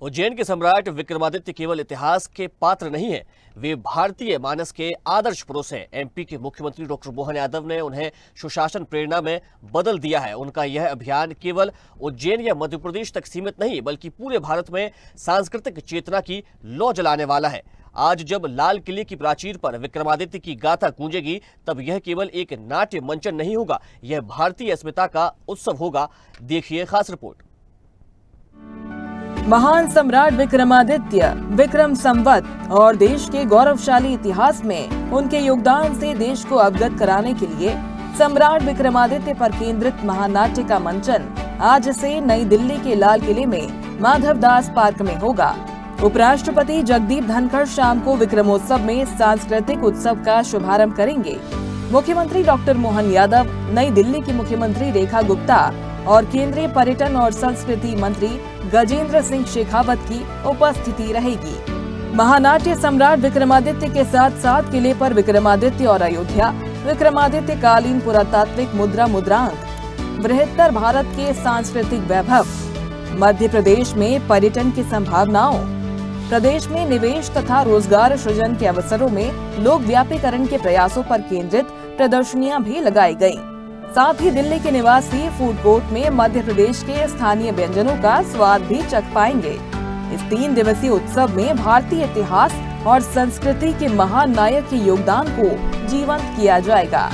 उज्जैन के सम्राट विक्रमादित्य केवल इतिहास के पात्र नहीं है, वे भारतीय मानस के आदर्श पुरुष हैं। एमपी के मुख्यमंत्री डॉक्टर मोहन यादव ने उन्हें सुशासन प्रेरणा में बदल दिया है। उनका यह अभियान केवल उज्जैन या मध्य प्रदेश तक सीमित नहीं, बल्कि पूरे भारत में सांस्कृतिक चेतना की लौ जलाने वाला है। आज जब लाल किले की प्राचीर पर विक्रमादित्य की गाथा गूंजेगी, तब यह केवल एक नाट्य मंचन नहीं होगा, यह भारतीय अस्मिता का उत्सव होगा। देखिए खास रिपोर्ट। महान सम्राट विक्रमादित्य विक्रम संवत और देश के गौरवशाली इतिहास में उनके योगदान से देश को अवगत कराने के लिए सम्राट विक्रमादित्य पर केंद्रित महानाट्य का मंचन आज से नई दिल्ली के लाल किले में माधवदास पार्क में होगा। उपराष्ट्रपति जगदीप धनखड़ शाम को विक्रमोत्सव में सांस्कृतिक उत्सव का शुभारंभ करेंगे। मुख्यमंत्री डॉक्टर मोहन यादव, नई दिल्ली की मुख्यमंत्री रेखा गुप्ता और केंद्रीय पर्यटन और संस्कृति मंत्री गजेंद्र सिंह शेखावत की उपस्थिति रहेगी। महानाट्य सम्राट विक्रमादित्य के साथ साथ किले पर विक्रमादित्य और अयोध्या, विक्रमादित्य कालीन पुरातात्विक मुद्रांक, बृहत्तर भारत के सांस्कृतिक वैभव, मध्य प्रदेश में पर्यटन की संभावनाओं, प्रदेश में निवेश तथा रोजगार सृजन के अवसरों में लोक व्यापीकरण के प्रयासों पर केंद्रित प्रदर्शनियां भी लगाई गयी। साथ ही दिल्ली के निवासी फूड कोर्ट में मध्य प्रदेश के स्थानीय व्यंजनों का स्वाद भी चख पाएंगे। इस 3 दिवसीय उत्सव में भारतीय इतिहास और संस्कृति के महान नायक के योगदान को जीवंत किया जाएगा।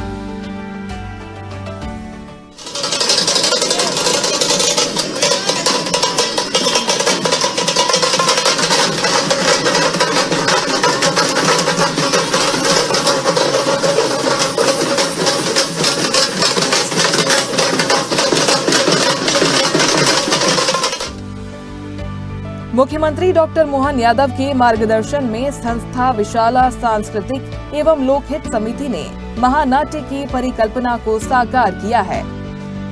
मुख्यमंत्री डॉक्टर मोहन यादव के मार्गदर्शन में संस्था विशाला सांस्कृतिक एवं लोकहित समिति ने महानाट्य की परिकल्पना को साकार किया है।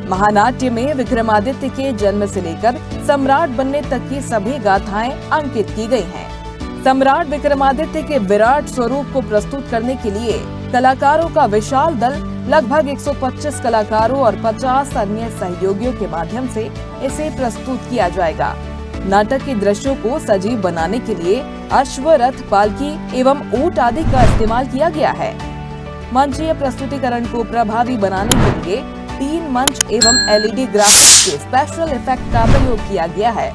महानाट्य में विक्रमादित्य के जन्म से लेकर सम्राट बनने तक की सभी गाथाएं अंकित की गई हैं। सम्राट विक्रमादित्य के विराट स्वरूप को प्रस्तुत करने के लिए कलाकारों का विशाल दल लगभग 125 कलाकारों और 50 अन्य सहयोगियों के माध्यम से इसे प्रस्तुत किया जाएगा। नाटक के दृश्यों को सजीव बनाने के लिए अश्व, रथ, पालकी एवं ऊंट आदि का इस्तेमाल किया गया है। मंचीय प्रस्तुतिकरण को प्रभावी बनाने के लिए 3 मंच एवं LED ग्राफिक्स के स्पेशल इफेक्ट का प्रयोग किया गया है।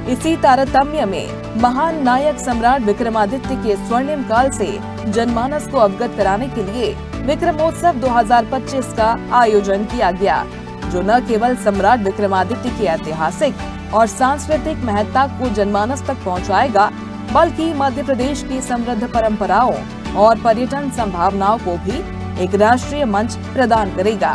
इसी तारतम्य में महान नायक सम्राट विक्रमादित्य के स्वर्णिम काल से जनमानस को अवगत कराने के लिए विक्रमोत्सव 2025 का आयोजन किया गया, जो न केवल सम्राट विक्रमादित्य की ऐतिहासिक और सांस्कृतिक महत्ता को जनमानस तक पहुंचाएगा, बल्कि मध्य प्रदेश की समृद्ध परंपराओं और पर्यटन संभावनाओं को भी एक राष्ट्रीय मंच प्रदान करेगा।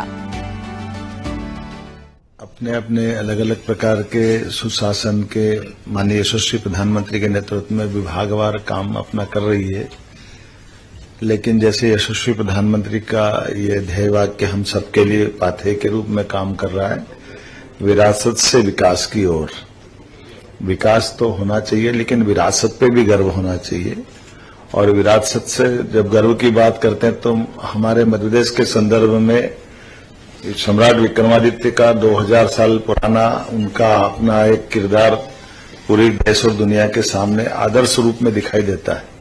अपने अपने अलग अलग प्रकार के सुशासन के माननीय यशस्वी प्रधानमंत्री के नेतृत्व में विभागवार काम अपना कर रही है, लेकिन जैसे यशस्वी प्रधानमंत्री का ये ध्येय वाक्य हम सबके लिए पाथेय के रूप में काम कर रहा है, विरासत से विकास की ओर। विकास तो होना चाहिए, लेकिन विरासत पे भी गर्व होना चाहिए। और विरासत से जब गर्व की बात करते हैं तो हमारे मध्य प्रदेश के संदर्भ में सम्राट विक्रमादित्य का 2000 साल पुराना उनका अपना एक किरदार पूरी देश और दुनिया के सामने आदर्श रूप में दिखाई देता है।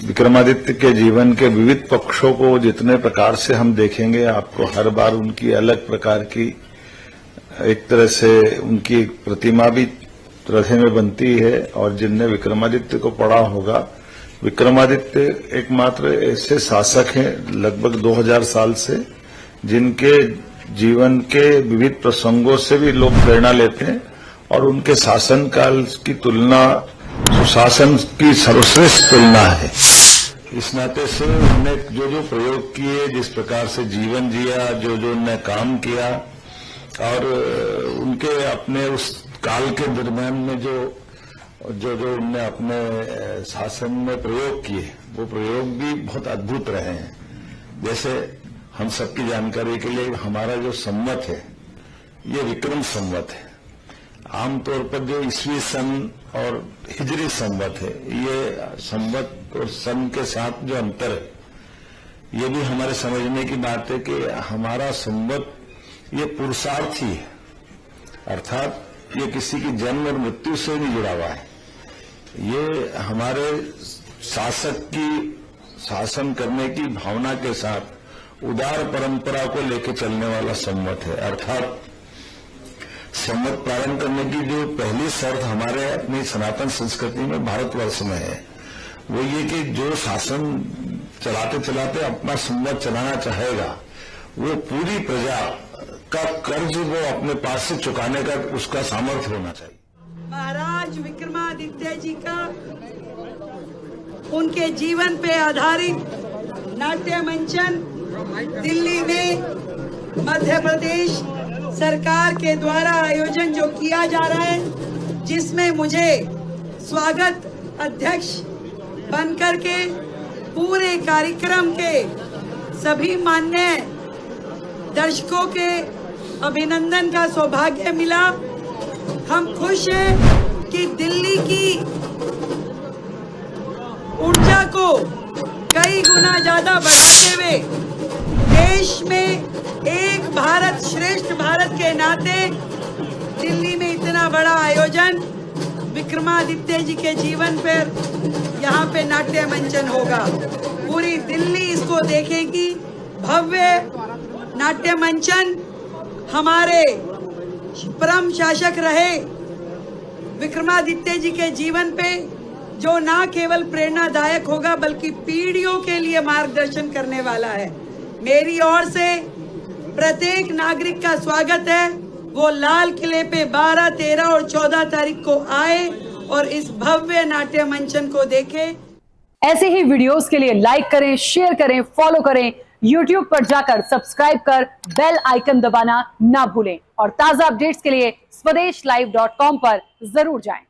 विक्रमादित्य के जीवन के विविध पक्षों को जितने प्रकार से हम देखेंगे, आपको हर बार उनकी अलग प्रकार की एक तरह से उनकी प्रतिमा भी हृदय में बनती है। और जिनने विक्रमादित्य को पढ़ा होगा, विक्रमादित्य एकमात्र ऐसे शासक हैं लगभग 2000 साल से जिनके जीवन के विविध प्रसंगों से भी लोग प्रेरणा लेते हैं और उनके शासन काल की तुलना सुशासन की सर्वश्रेष्ठ तुलना है। इस नाते से उन्होंने जो प्रयोग किए, जिस प्रकार से जीवन जिया, जो उन्होंने काम किया और उनके अपने उस काल के दरम्यान में जो उन्होंने अपने शासन में प्रयोग किए, वो प्रयोग भी बहुत अद्भुत रहे हैं। जैसे हम सबकी जानकारी के लिए हमारा जो संवत है, ये विक्रम संवत है। आमतौर पर जो ईस्वी सन और हिजरी संवत है, ये संवत और सन के साथ जो अंतर है, ये भी हमारे समझने की बात है कि हमारा संवत ये पुरुषार्थी है, अर्थात ये किसी की जन्म और मृत्यु से नहीं जुड़ा हुआ है। ये हमारे शासक की शासन करने की भावना के साथ उदार परंपरा को लेकर चलने वाला संवत है। अर्थात संवत प्रारंभ करने की जो पहली शर्त हमारे अपनी सनातन संस्कृति में भारतवर्ष में है वो ये कि जो शासन चलाते चलाते अपना संवत चलाना चाहेगा वो पूरी प्रजा का कर्ज वो अपने पास से चुकाने का उसका सामर्थ्य होना चाहिए। महाराज विक्रमादित्य जी का उनके जीवन पे आधारित नाट्य मंचन दिल्ली में मध्य प्रदेश सरकार के द्वारा आयोजन जो किया जा रहा है, जिसमें मुझे स्वागत अध्यक्ष बनकर के पूरे कार्यक्रम के सभी मान्य दर्शकों के अभिनंदन का सौभाग्य मिला। हम खुश हैं कि दिल्ली की ऊर्जा को कई गुना ज्यादा बढ़ाते हुए देश में एक भारत श्रेष्ठ भारत के नाते दिल्ली में इतना बड़ा आयोजन विक्रमादित्य जी के जीवन पर यहाँ पे नाट्य मंचन होगा। पूरी दिल्ली इसको देखेगी। भव्य नाट्य मंचन हमारे परम शासक रहे विक्रमादित्य जी के जीवन पे जो ना केवल प्रेरणादायक होगा बल्कि पीढ़ियों के लिए मार्गदर्शन करने वाला है। मेरी ओर से प्रत्येक नागरिक का स्वागत है। वो लाल किले पे 12, 13 और 14 तारीख को आए और इस भव्य नाट्य मंचन को देखे। ऐसे ही वीडियोस के लिए लाइक करें, शेयर करें, फॉलो करें। YouTube पर जाकर सब्सक्राइब कर बेल आइकन दबाना ना भूलें और ताजा अपडेट्स के लिए SwadeshLive.com पर जरूर जाएं।